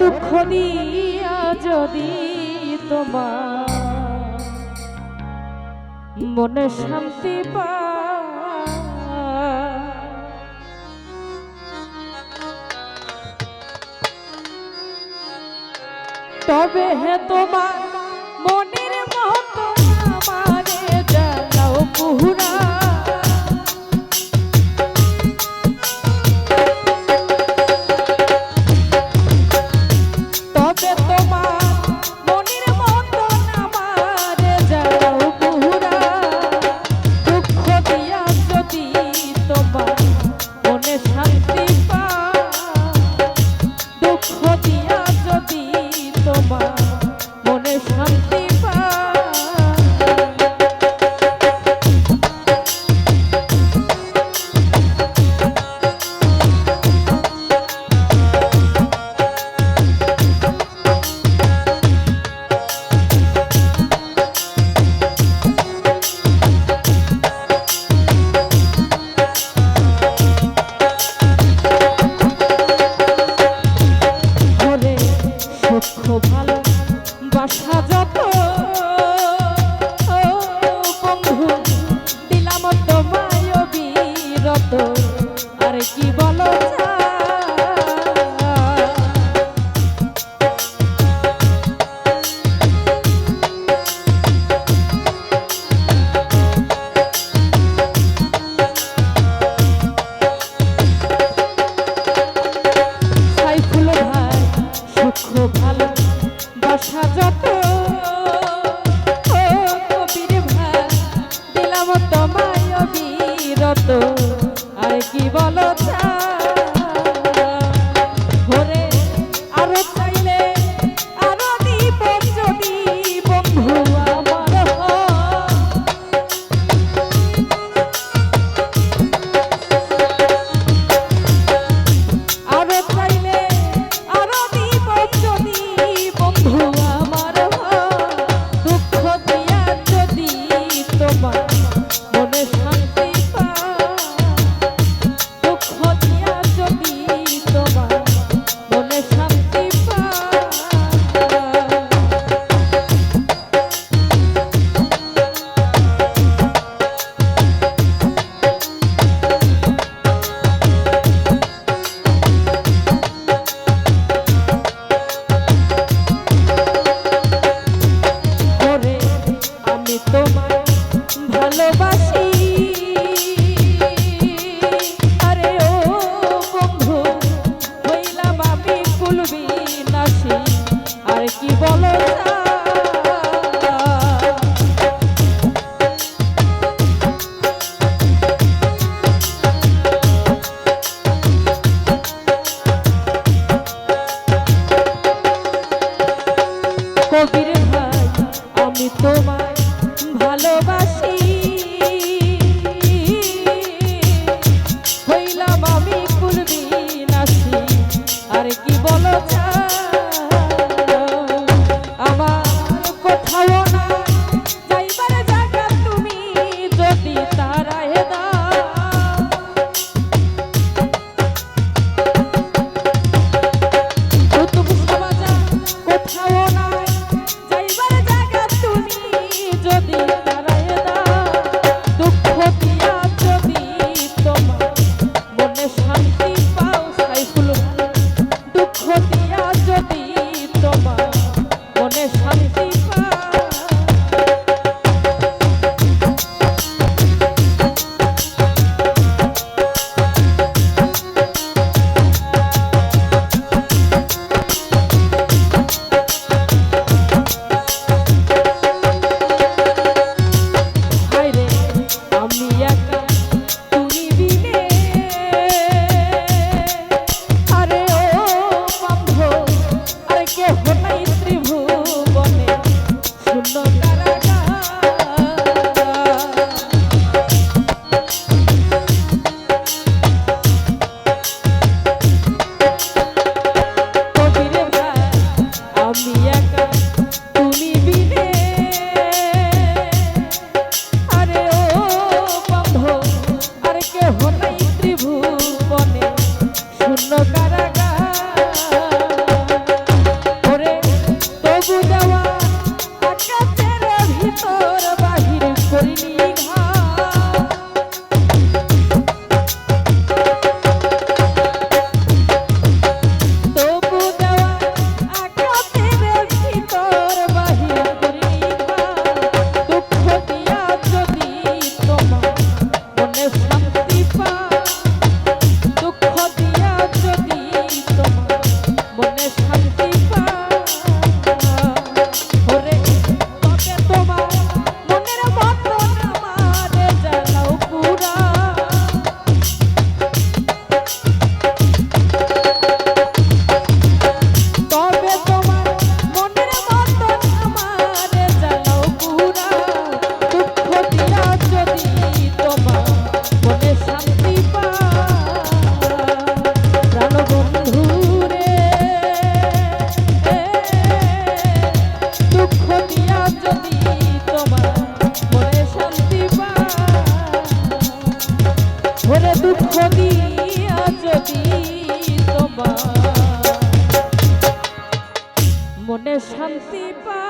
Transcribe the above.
দুঃখ দিয়া যদি তোমার মনে শান্তি পায়, তবে হে তোমার মনের মতো আমারে জানাও পুরা। আর কি বলো ওরে আরো চাইলে আরো দিব যদি বন্ধু আমার আরো চাইলে আরো দিব যদি বন্ধু আমার দুঃখ দিয়া যদি তোমার মনে শান্তি পায়, মনে শান্তি পা দুঃখ দিয়া যদি তোমার মনে শান্তি পা ওরে তবে তোমার মনের বন্ধন আমারে জ্বালাও পুরা তবে তোমার মনের বন্ধন আমারে জ্বালাও পুরা দুঃখ দিয়া যদি তোমার মনে শান্তি পা প্রাণ বন্ধু রে দুঃখ দিয়া যদি তোমার মনে শান্তি পা ওরে দুঃখ দিয়া যদি তোমার মনে শান্তি পা